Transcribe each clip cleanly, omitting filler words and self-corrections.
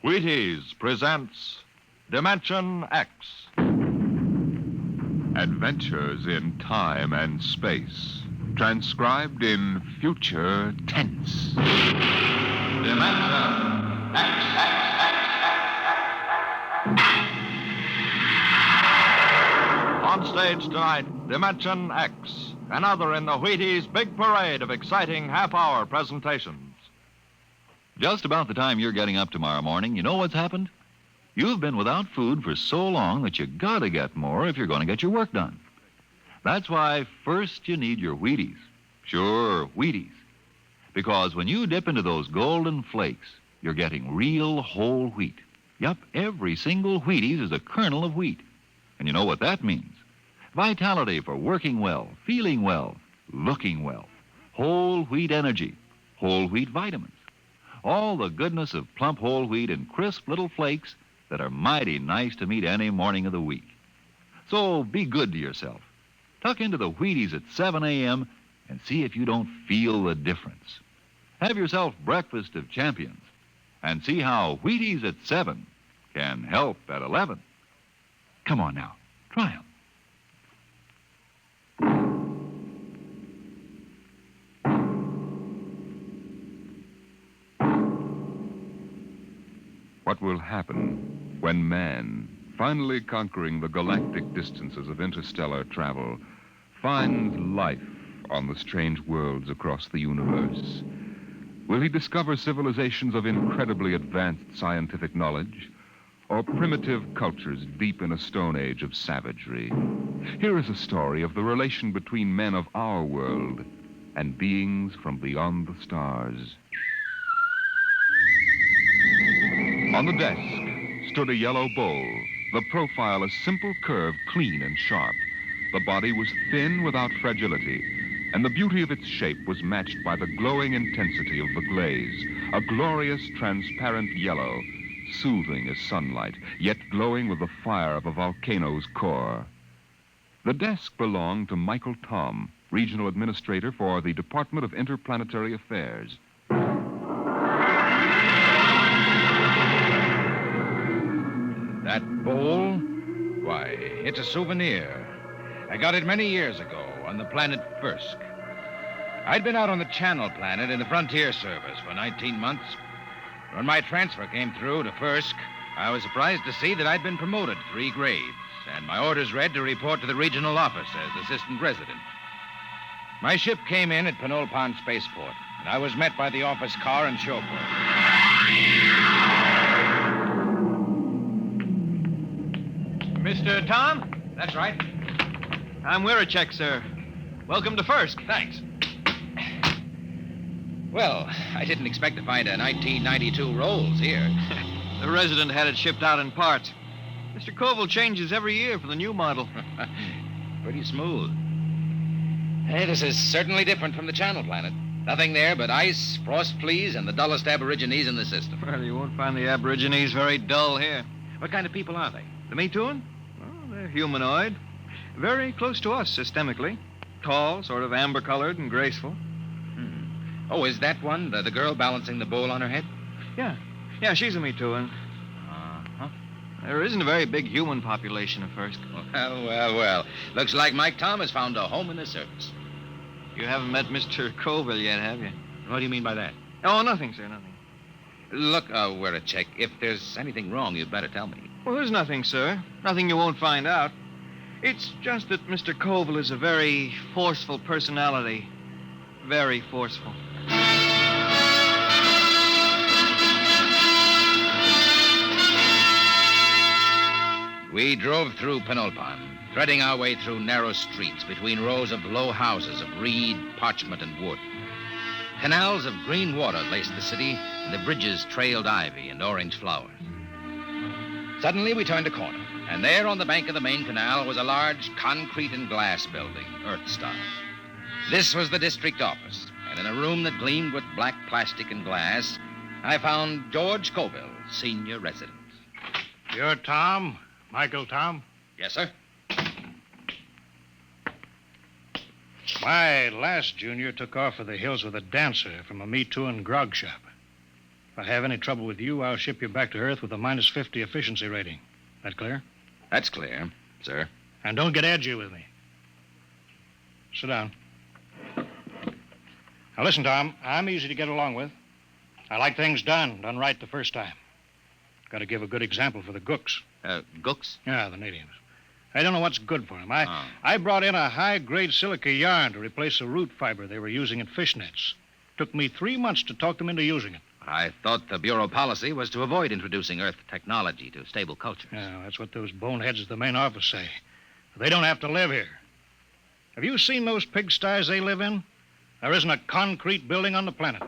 Wheaties presents Dimension X. Adventures in time and space, transcribed in future tense. Dimension X. On stage tonight, Dimension X, another in the Wheaties' big parade of exciting half-hour presentations. Just about the time you're getting up tomorrow morning, you know what's happened? You've been without food for so long that you gotta get more if you're going to get your work done. That's why first you need your Wheaties. Sure, Wheaties. Because when you dip into those golden flakes, you're getting real whole wheat. Yup, every single Wheaties is a kernel of wheat. And you know what that means? Vitality for working well, feeling well, looking well. Whole wheat energy, whole wheat vitamins. All the goodness of plump whole wheat in crisp little flakes that are mighty nice to meet any morning of the week. So be good to yourself. Tuck into the Wheaties at 7 a.m. and see if you don't feel the difference. Have yourself breakfast of champions and see how Wheaties at 7 can help at 11. Come on now, try them. What will happen when man, finally conquering the galactic distances of interstellar travel, finds life on the strange worlds across the universe? Will he discover civilizations of incredibly advanced scientific knowledge, or primitive cultures deep in a stone age of savagery? Here is a story of the relation between men of our world and beings from beyond the stars. On the desk stood a yellow bowl, the profile a simple curve, clean and sharp. The body was thin without fragility, and the beauty of its shape was matched by the glowing intensity of the glaze, a glorious transparent yellow, soothing as sunlight, yet glowing with the fire of a volcano's core. The desk belonged to Michael Tom, Regional Administrator for the Department of Interplanetary Affairs. That bowl? Why, it's a souvenir. I got it many years ago on the planet Firsk. I'd been out on the Channel Planet in the Frontier Service for 19 months. When my transfer came through to Firsk, I was surprised to see that I'd been promoted 3 grades, and my orders read to report to the regional office as assistant resident. My ship came in at Penolpon Spaceport, and I was met by the office car and chauffeur. Mr. Tom? That's right. I'm Wirachek, sir. Welcome to Firsk. Thanks. Well, I didn't expect to find a 1992 Rolls here. The resident had it shipped out in parts. Mr. Koval changes every year for the new model. Pretty smooth. Hey, this is certainly different from the Channel Planet. Nothing there but ice, frost fleas, and the dullest aborigines in the system. Well, you won't find the aborigines very dull here. What kind of people are they? The Mituan? Well, they're humanoid. Very close to us systemically. Tall, sort of amber-colored and graceful. Oh, is that one, the girl balancing the bowl on her head? Yeah, she's a Mituan. Uh-huh. There isn't a very big human population at Firsk. Well. Looks like Mike Tom has found a home in the service. You haven't met Mr. Koval yet, have you? What do you mean by that? Oh, nothing, sir, nothing. Look, Wirachek, if there's anything wrong, you'd better tell me. Well, there's nothing, sir. Nothing you won't find out. It's just that Mr. Koval is a very forceful personality. Very forceful. We drove through Penolpon, threading our way through narrow streets between rows of low houses of reed, parchment, and wood. Canals of green water laced the city, and the bridges trailed ivy and orange flowers. Suddenly, we turned a corner, and there on the bank of the main canal was a large concrete and glass building, Earth-style. This was the district office, and in a room that gleamed with black plastic and glass, I found George Koval, senior resident. You're Tom? Michael Tom? Yes, sir. My last junior took off for the hills with a dancer from a Me Too and grog shop. If I have any trouble with you, I'll ship you back to Earth with a minus 50 efficiency rating. That clear? That's clear, sir. And don't get edgy with me. Sit down. Now, listen, Tom. I'm easy to get along with. I like things done right the first time. Got to give a good example for the gooks. Gooks? Yeah, the natives. I don't know what's good for them. I brought in a high-grade silica yarn to replace the root fiber they were using in fish nets. Took me 3 months to talk them into using it. I thought the Bureau policy was to avoid introducing Earth technology to stable cultures. Yeah, that's what those boneheads at the main office say. They don't have to live here. Have you seen those pigsties they live in? There isn't a concrete building on the planet.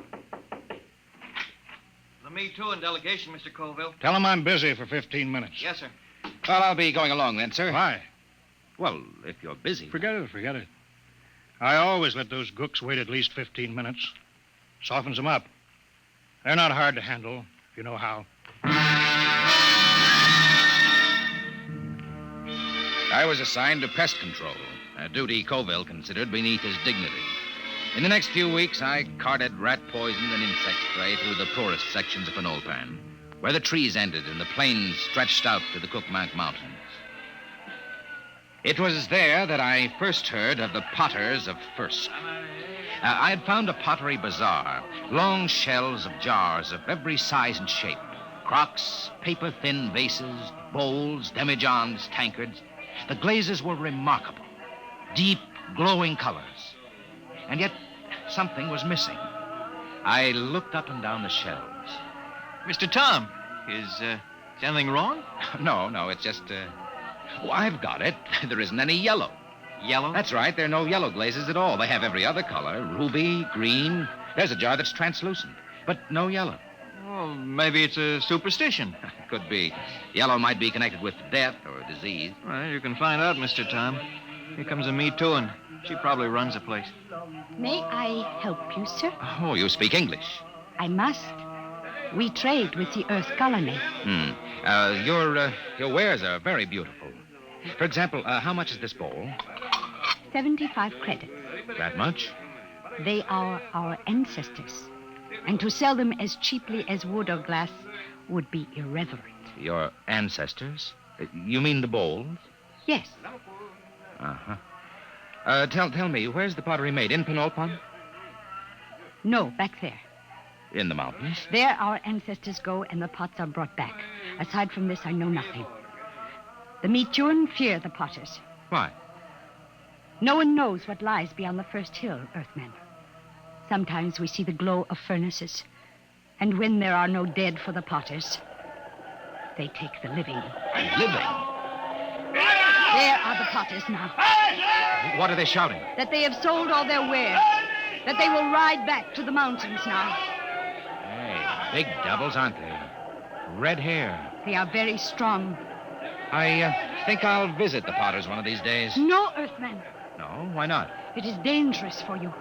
The Me Too and delegation, Mr. Colville. Tell them I'm busy for 15 minutes. Yes, sir. Well, I'll be going along then, sir. Why? Well, if you're busy. Forget it. I always let those gooks wait at least 15 minutes. Softens them up. They're not hard to handle, if you know how. I was assigned to pest control, a duty Colville considered beneath his dignity. In the next few weeks, I carted rat poison and insect spray through the poorest sections of Penolpan, where the trees ended and the plains stretched out to the Cookmank Mountains. It was there that I first heard of the potters of Firsk. I had found a pottery bazaar, long shelves of jars of every size and shape, crocks, paper-thin vases, bowls, demijohns, tankards. The glazes were remarkable, deep, glowing colors. And yet, something was missing. I looked up and down the shelves. Mr. Tom, is anything wrong? No, it's just, I've got it. There isn't any yellow. Yellow? That's right. There are no yellow glazes at all. They have every other color, ruby, green. There's a jar that's translucent, but no yellow. Well, maybe it's a superstition. Could be. Yellow might be connected with death or disease. Well, you can find out, Mr. Tom. Here comes a Me Too, and she probably runs the place. May I help you, sir? Oh, you speak English. I must. We trade with the Earth colony. Your wares are very beautiful. For example, how much is this bowl? 75 credits. That much? They are our ancestors. And to sell them as cheaply as wood or glass would be irreverent. Your ancestors? You mean the bowls? Yes. Uh-huh. Tell me, where's the pottery made? In Penolpan? No, back there. In the mountains? There our ancestors go and the pots are brought back. Aside from this, I know nothing. The Metuan fear the potters. Why? No one knows what lies beyond the first hill, Earthmen. Sometimes we see the glow of furnaces. And when there are no dead for the potters, they take the living. Living? There are the potters now. What are they shouting? That they have sold all their wares. That they will ride back to the mountains now. Hey, big devils, aren't they? Red hair. They are very strong. I think I'll visit the potters one of these days. No, Earthmen. No? Why not? It is dangerous for you.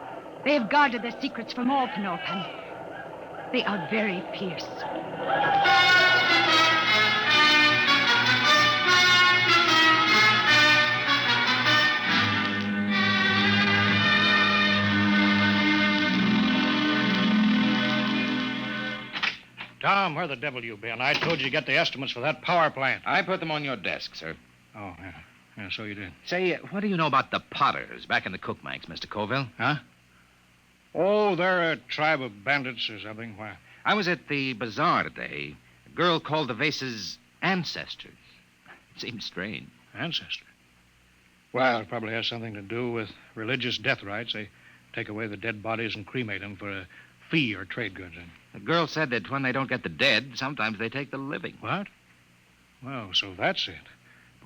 They have guarded their secrets from all Penolpan. They are very fierce. Tom, where the devil you been? I told you to get the estimates for that power plant. I put them on your desk, sir. Oh, yeah. Yeah, so you did. Say, what do you know about the potters back in the Cookmanks, Mr. Colville? Huh? Oh, they're a tribe of bandits or something. Why? I was at the bazaar today. A girl called the vases ancestors. It seemed strange. Ancestor. Well, it probably has something to do with religious death rites. They take away the dead bodies and cremate them for a fee or trade goods. The girl said that when they don't get the dead, sometimes they take the living. What? Well, so that's it.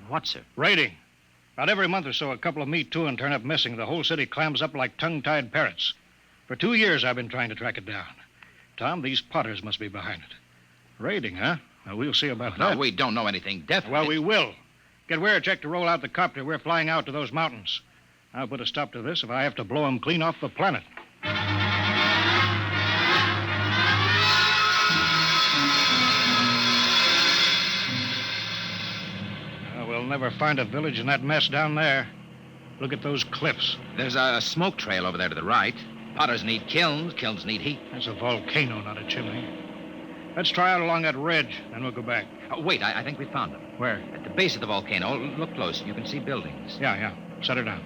What, sir? Raiding. About every month or so, a couple of Me Too and turn up missing. The whole city clams up like tongue-tied parrots. For 2 years, I've been trying to track it down. Tom, these potters must be behind it. Raiding, huh? Well, we'll see about No, that. we don't know anything definite. Well, we will. Get Weircheck to roll out the copter. We're flying out to those mountains. I'll put a stop to this if I have to blow them clean off the planet. We'll never find a village in that mess down there. Look at those cliffs. There's a smoke trail over there to the right. Potters need kilns. Kilns need heat. That's a volcano, not a chimney. Let's try out along that ridge, then we'll go back. Wait, I think we found them. Where? At the base of the volcano. Look close. You can see buildings. Yeah. Set her down.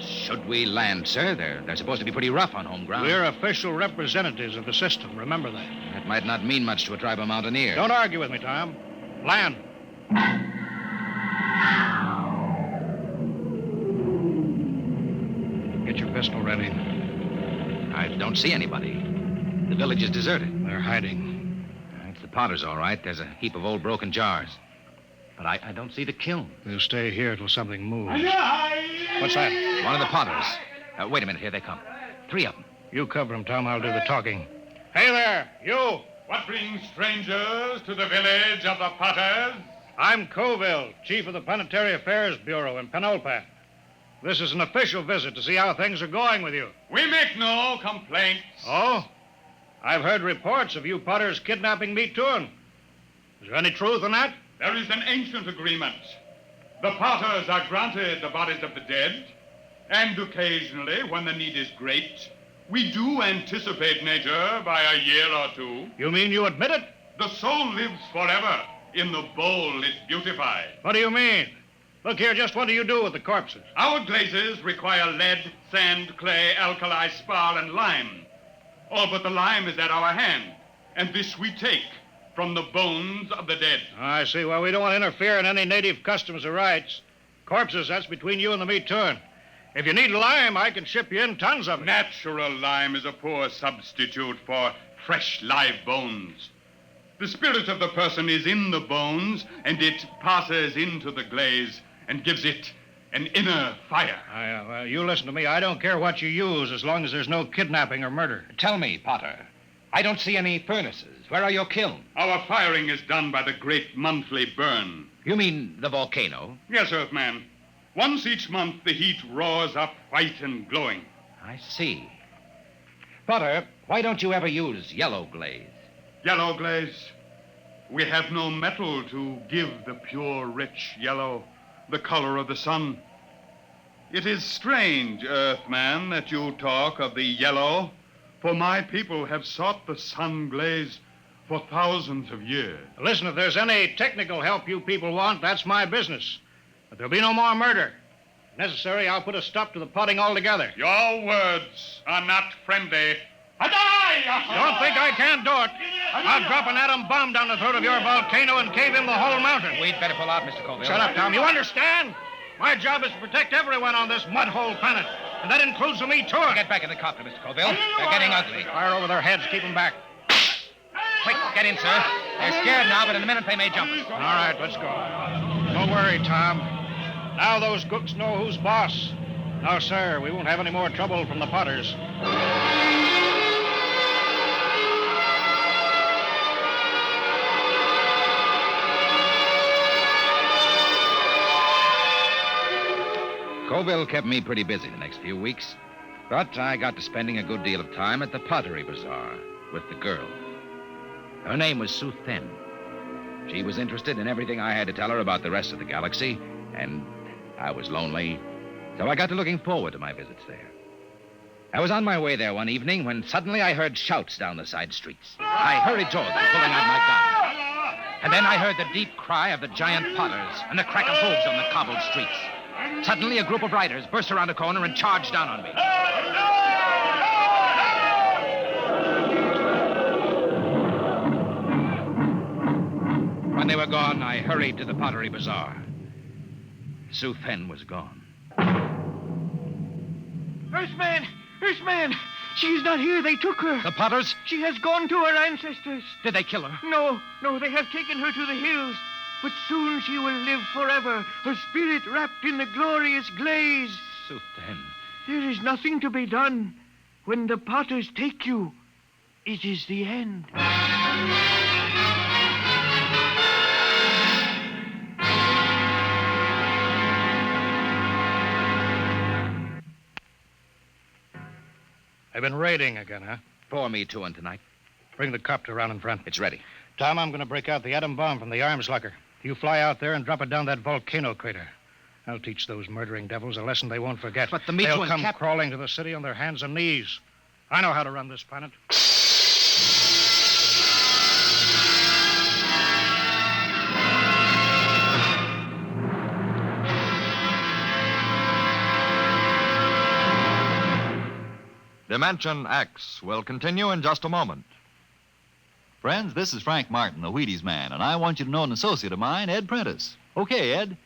Should we land, sir? They're supposed to be pretty rough on home ground. We're official representatives of the system. Remember that. That might not mean much to a tribe of mountaineers. Don't argue with me, Tom. Land. Get your pistol ready. I don't see anybody. The village is deserted. They're hiding. It's the Potters, all right. There's a heap of old broken jars. But I don't see the kiln. We'll stay here till something moves. What's that? One of the Potters. Wait a minute. Here they come. 3 of them. You cover them, Tom. I'll do the talking. Hey there, you! What brings strangers to the village of the Potters? I'm Coville, chief of the Planetary Affairs Bureau in Penulpan. This is an official visit to see how things are going with you. We make no complaints. Oh? I've heard reports of you Potters kidnapping me, too. Is there any truth in that? There is an ancient agreement. The Potters are granted the bodies of the dead, and occasionally, when the need is great, we do anticipate nature by a year or 2. You mean you admit it? The soul lives forever. In the bowl it's beautified. What do you mean? Look here, just what do you do with the corpses? Our glazes require lead, sand, clay, alkali, spar, and lime. All but the lime is at our hand, and this we take from the bones of the dead. I see. Well, we don't want to interfere in any native customs or rights. Corpses, that's between you and the meat turn. If you need lime, I can ship you in tons of it. Natural lime is a poor substitute for fresh live bones. The spirit of the person is in the bones, and it passes into the glaze and gives it an inner fire. Well, you listen to me. I don't care what you use as long as there's no kidnapping or murder. Tell me, Potter. I don't see any furnaces. Where are your kilns? Our firing is done by the great monthly burn. You mean the volcano? Yes, Earthman. Once each month, the heat roars up white and glowing. I see. Potter, why don't you ever use yellow glaze? Yellow glaze? We have no metal to give the pure, rich yellow, the color of the sun. It is strange, Earthman, that you talk of the yellow, for my people have sought the sun glaze for thousands of years. Listen, if there's any technical help you people want, that's my business. But there'll be no more murder. If necessary, I'll put a stop to the potting altogether. Your words are not friendly. Don't think I can't do it. I'll drop an atom bomb down the throat of your volcano and cave in the whole mountain. We'd better pull out, Mr. Coville. Shut up, Tom. You understand? My job is to protect everyone on this mud-hole planet. And that includes me, too. Get back in the copter, Mr. Coville. They're getting ugly. Fire over their heads. Keep them back. Quick, get in, sir. They're scared now, but in a minute they may jump us. All right, let's go. Don't worry, Tom. Now those cooks know who's boss. No, sir, we won't have any more trouble from the Potters. Coville kept me pretty busy the next few weeks, but I got to spending a good deal of time at the Pottery Bazaar with the girl. Her name was Sue Thin. She was interested in everything I had to tell her about the rest of the galaxy, and I was lonely, so I got to looking forward to my visits there. I was on my way there one evening when suddenly I heard shouts down the side streets. I hurried toward them, pulling out my gun. And then I heard the deep cry of the giant Potters and the crack of hooves on the cobbled streets. Suddenly, a group of riders burst around a corner and charged down on me. When they were gone, I hurried to the Pottery Bazaar. Sue Thin was gone. Earthman! She's not here. They took her. The Potters? She has gone to her ancestors. Did they kill her? No, they have taken her to the hills. But soon she will live forever, her spirit wrapped in the glorious glaze. Sue Thin. There is nothing to be done. When the Potters take you, it is the end. They've been raiding again, huh? Pour me two in tonight. Bring the copter around in front. It's ready. Tom, I'm going to break out the atom bomb from the arms locker. You fly out there and drop it down that volcano crater. I'll teach those murdering devils a lesson they won't forget. But the Mito They'll and come crawling to the city on their hands and knees. I know how to run this planet. Dimension X will continue in just a moment. Friends, this is Frank Martin, the Wheaties man, and I want you to know an associate of mine, Ed Prentice. Okay, Ed.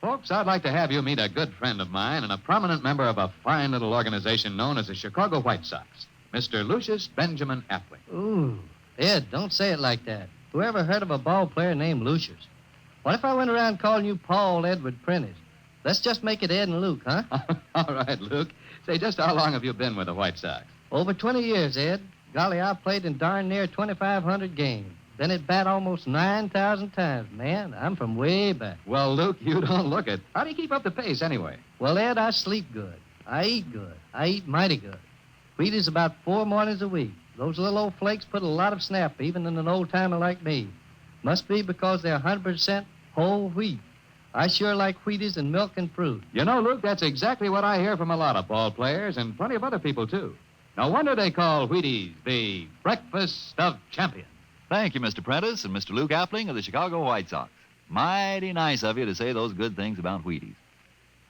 Folks, I'd like to have you meet a good friend of mine and a prominent member of a fine little organization known as the Chicago White Sox, Mr. Lucius Benjamin Appling. Ooh, Ed, don't say it like that. Whoever heard of a ball player named Lucius? What if I went around calling you Paul Edward Prentice? Let's just make it Ed and Luke, huh? All right, Luke. Say, just how long have you been with the White Sox? Over 20 years, Ed. Golly, I played in darn near 2,500 games. Then at bat almost 9,000 times. Man, I'm from way back. Well, Luke, you don't look it. How do you keep up the pace anyway? Well, Ed, I sleep good. I eat good. I eat mighty good. Wheaties about 4 mornings a week. Those little old flakes put a lot of snap, even in an old-timer like me. Must be because they're 100% whole wheat. I sure like Wheaties and milk and fruit. You know, Luke, that's exactly what I hear from a lot of ball players and plenty of other people, too. No wonder they call Wheaties the breakfast of champions. Thank you, Mr. Prentice and Mr. Luke Appling of the Chicago White Sox. Mighty nice of you to say those good things about Wheaties.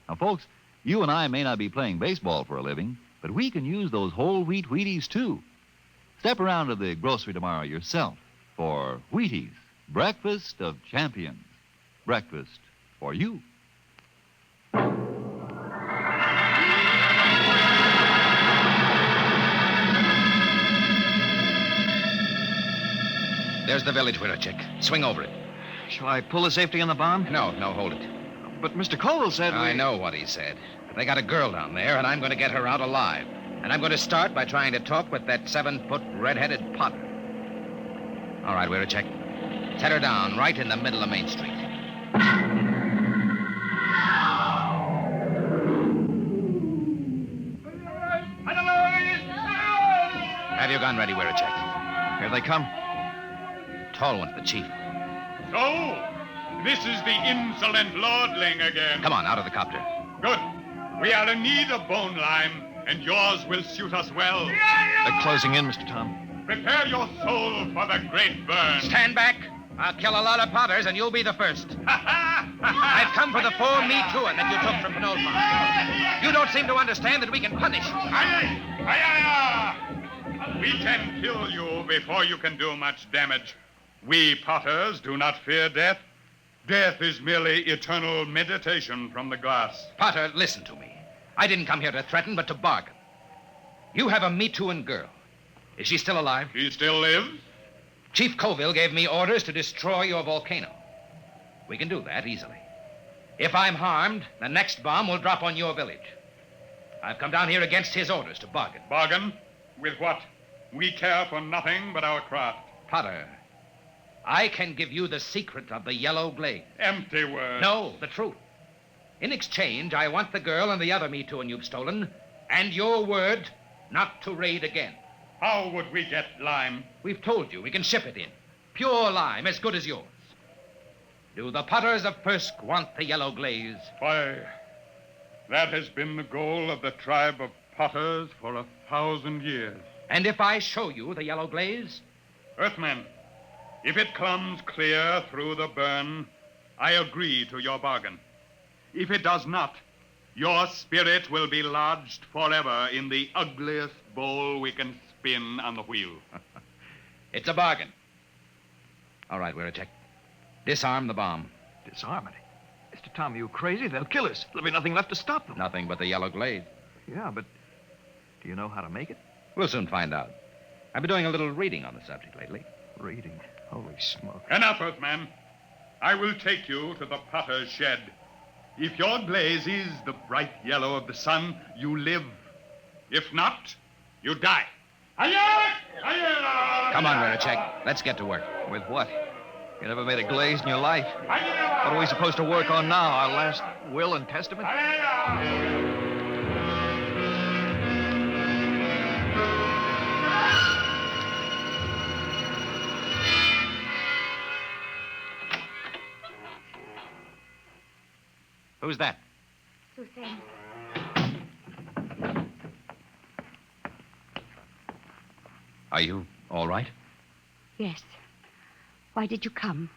Now, folks, you and I may not be playing baseball for a living, but we can use those whole wheat Wheaties, too. Step around to the grocery tomorrow yourself for Wheaties, breakfast of champions. Breakfast for you. There's the village window, Chick. Swing over it. Shall I pull the safety on the bomb? No, hold it. But Mr. Cole said I know what he said. But they got a girl down there, and I'm going to get her out alive. And I'm going to start by trying to talk with that 7-foot red-headed Potter. All right, we're a check. Set her down right in the middle of Main Street. Have your gun ready, we're a check. Here they come. Tall one's the chief. So, this is the insolent lordling again. Come on, out of the copter. Good. We are in need of bone lime, and yours will suit us well. They're closing in, Mr. Tom. Prepare your soul for the great burn. Stand back. I'll kill a lot of Potters, and you'll be the first. I've come for the 4 Me Too'in' that you took from Penolpon. You don't seem to understand that we can punish. We can kill you before you can do much damage. We Potters do not fear death. Death is merely eternal meditation from the glass. Potter, listen to me. I didn't come here to threaten, but to bargain. You have a Me Too'in' girl. Is she still alive? He still lives? Chief Colville gave me orders to destroy your volcano. We can do that easily. If I'm harmed, the next bomb will drop on your village. I've come down here against his orders to bargain. Bargain? With what? We care for nothing but our craft. Potter, I can give you the secret of the yellow glaze. Empty words. No, the truth. In exchange, I want the girl and the other Me Too'in' you've stolen, and your word not to raid again. How would we get lime? We've told you we can ship it in. Pure lime, as good as yours. Do the Potters of Firsk want the yellow glaze? Why, that has been the goal of the tribe of Potters for 1,000 years. And if I show you the yellow glaze? Earthman, if it comes clear through the burn, I agree to your bargain. If it does not, your spirit will be lodged forever in the ugliest bowl we can spin on the wheel. It's a bargain. All right, we're a check. Disarm the bomb. Disarm it. Mr. Tom, are you crazy? They'll kill us. There'll be nothing left to stop them. Nothing but the yellow glaze. Yeah, but do you know how to make it? We'll soon find out. I've been doing a little reading on the subject lately. Reading. Holy smoke. Enough, Earthman. I will take you to the potter's shed. If your glaze is the bright yellow of the sun, you live. If not, you die. Come on, Veracek. Let's get to work. With what? You never made a glaze in your life. What are we supposed to work on now? Our last will and testament? Who's that? Suzanne. Are you all right? Yes. Why did you come?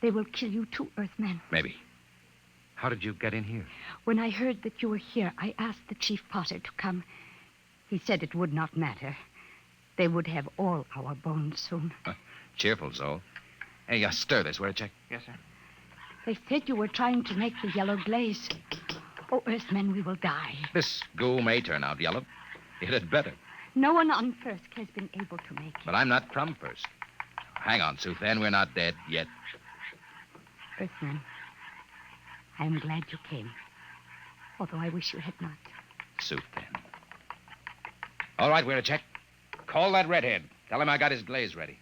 They will kill you too, Earthman. Maybe. How did you get in here? When I heard that you were here, I asked the Chief Potter to come. He said it would not matter. They would have all our bones soon. Cheerful soul. Hey, stir this, will you, Chick? Yes, sir. They said you were trying to make the yellow glaze. Oh, Earthmen, we will die. This goo may turn out yellow. It had better. No one on Firsk has been able to make it. But I'm not from Firsk. Hang on, Suthan. We're not dead yet. Earthman, I am glad you came. Although I wish you had not. Suthan. All right, we're a check. Call that redhead. Tell him I got his glaze ready.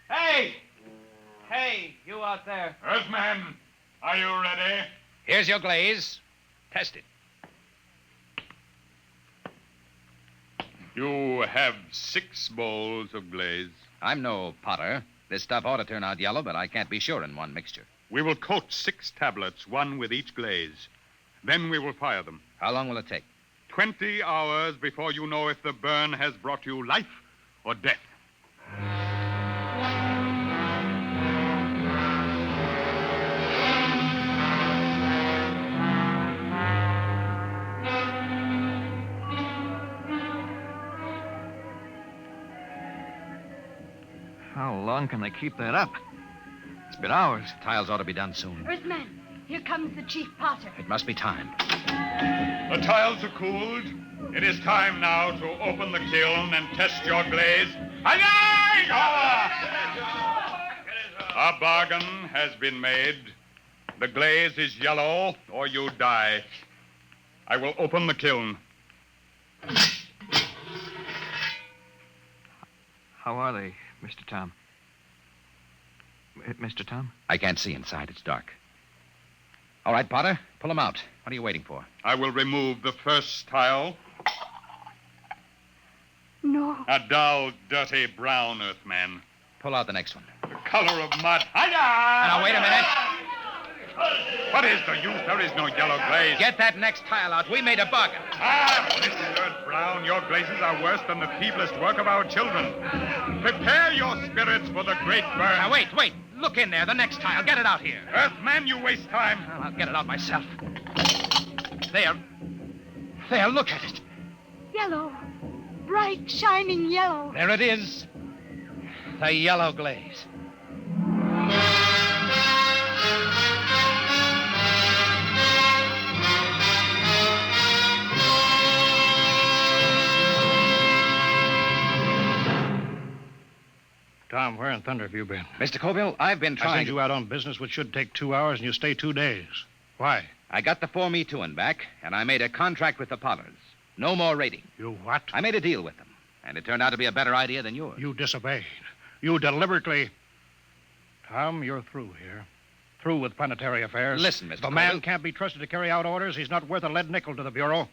Hey! Hey, you out there. Earthman, are you ready? Here's your glaze. Test it. You have 6 bowls of glaze. I'm no potter. This stuff ought to turn out yellow, but I can't be sure in one mixture. We will coat 6 tablets, one with each glaze. Then we will fire them. How long will it take? 20 hours before you know if the burn has brought you life or death. How long can they keep that up? It's been hours. Tiles ought to be done soon. Earthman, here comes the chief potter. It must be time. The tiles are cooled. It is time now to open the kiln and test your glaze. A bargain has been made. The glaze is yellow, or you die. I will open the kiln. How are they, Mr. Tom? Mr. Tom? I can't see inside. It's dark. All right, Potter, pull them out. What are you waiting for? I will remove the first tile. No. A dull, dirty brown, Earthman. Pull out the next one. The color of mud. Now, wait a minute. What is the use? There is no yellow glaze. Get that next tile out. We made a bargain. Mr. Earth Brown, your glazes are worse than the feeblest work of our children. Prepare your spirits for the great burn. Now, wait. Look in there. The next tile. Get it out here. Earthman, you waste time. Well, I'll get it out myself. There. Look at it. Yellow. Bright, shining yellow. There it is. The yellow glaze. Tom, where in thunder have you been? Mr. Colville, I've been I trying sent you out on business which should take 2 hours, and you stay 2 days. Why? I got the 4-me-2 back, and I made a contract with the Potters. No more raiding. You what? I made a deal with them, and it turned out to be a better idea than yours. You disobeyed. You deliberately... Tom, you're through here. Through with planetary affairs. Listen, Mr. If a man Colville. can't be trusted to carry out orders, he's not worth a lead nickel to the Bureau.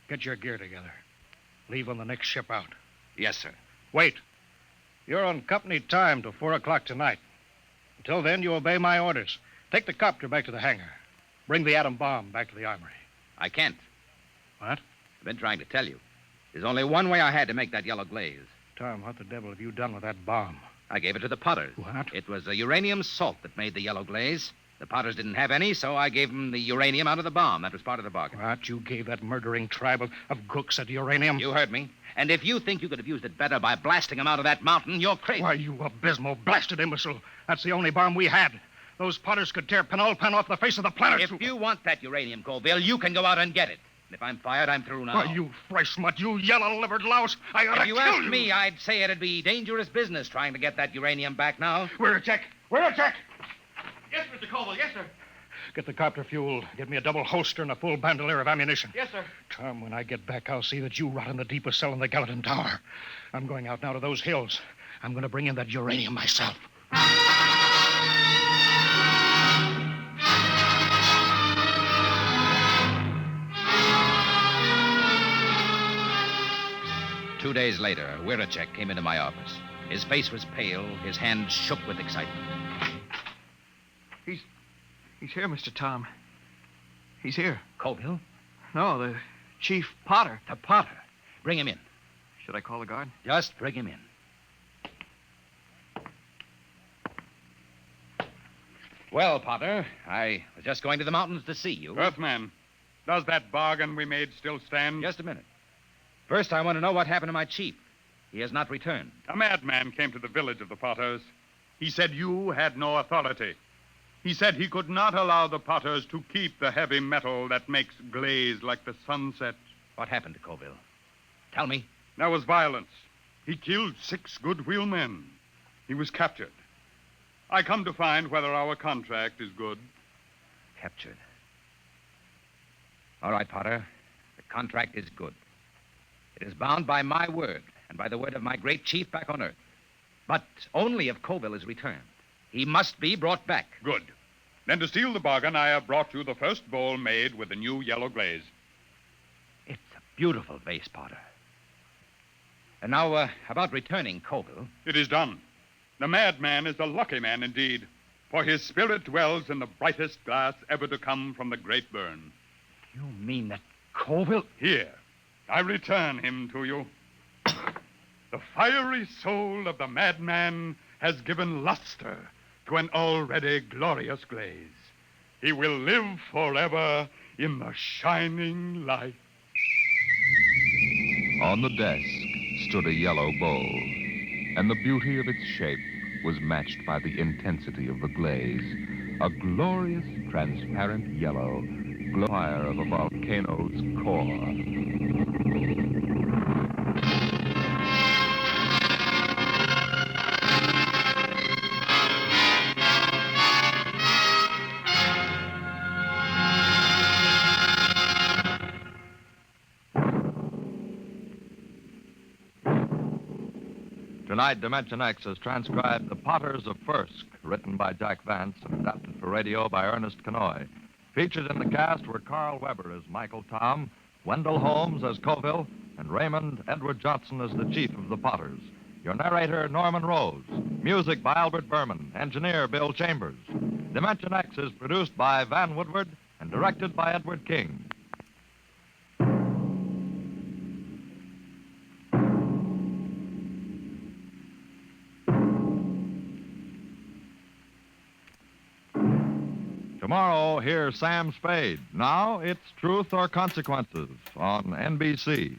Get your gear together. Leave on the next ship out. Yes, sir. Wait. You're on company time till 4 o'clock tonight. Until then, you obey my orders. Take the copter back to the hangar. Bring the atom bomb back to the armory. I can't. What? I've been trying to tell you. There's only one way I had to make that yellow glaze. Tom, what the devil have you done with that bomb? I gave it to the Potters. What? It was a uranium salt that made the yellow glaze. The Potters didn't have any, so I gave them the uranium out of the bomb. That was part of the bargain. What? You gave that murdering tribe of gooks that uranium? You heard me. And if you think you could have used it better by blasting them out of that mountain, you're crazy. Why, you abysmal, blasted imbecile. That's the only bomb we had. Those Potters could tear Penulpan off the face of the planet. If you want that uranium, Colville, you can go out and get it. And if I'm fired, I'm through now. Why, you fresh smut, you yellow-livered louse. I ought If to you kill asked you. me, I'd say it'd be dangerous business trying to get that uranium back now. Where a check? Where a check? Yes, Mr. Colville. Yes, sir. Get the copter fuel. Get me a double holster and a full bandolier of ammunition. Yes, sir. Tom, when I get back, I'll see that you rot in the deepest cell in the Gallatin Tower. I'm going out now to those hills. I'm going to bring in that uranium myself. 2 days later, Wiracek came into my office. His face was pale. His hands shook with excitement. He's here, Mr. Tom. He's here. Colville? No, the Chief Potter. The Potter. Bring him in. Should I call the guard? Just bring him in. Well, Potter, I was just going to the mountains to see you. Earthman, Does that bargain we made still stand? Just a minute. First, I want to know what happened to my chief. He has not returned. A madman came to the village of the Potters. He said you had no authority. He said he could not allow the Potters to keep the heavy metal that makes glaze like the sunset. What happened to Colville? Tell me. There was violence. He killed 6 good wheelmen. He was captured. I come to find whether our contract is good. Captured. All right, Potter. The contract is good. It is bound by my word and by the word of my great chief back on Earth. But only if Colville is returned. He must be brought back. Good. Then to seal the bargain, I have brought you the first bowl made with the new yellow glaze. It's a beautiful vase, Potter. And now, about returning Colville. It is done. The madman is a lucky man indeed, for his spirit dwells in the brightest glass ever to come from the great burn. You mean that Colville... Here, I return him to you. The fiery soul of the madman has given luster to an already glorious glaze. He will live forever in the shining light. On the desk stood a yellow bowl, and the beauty of its shape was matched by the intensity of the glaze. A glorious, transparent yellow, fire of a volcano's core. Tonight, Dimension X has transcribed The Potters of Firsk, written by Jack Vance and adapted for radio by Ernest Kenoy. Featured in the cast were Carl Weber as Michael Tom, Wendell Holmes as Colville, and Raymond Edward Johnson as the chief of the Potters. Your narrator, Norman Rose. Music by Albert Berman. Engineer, Bill Chambers. Dimension X is produced by Van Woodward and directed by Edward King. Tomorrow, hear Sam Spade. Now, it's Truth or Consequences on NBC.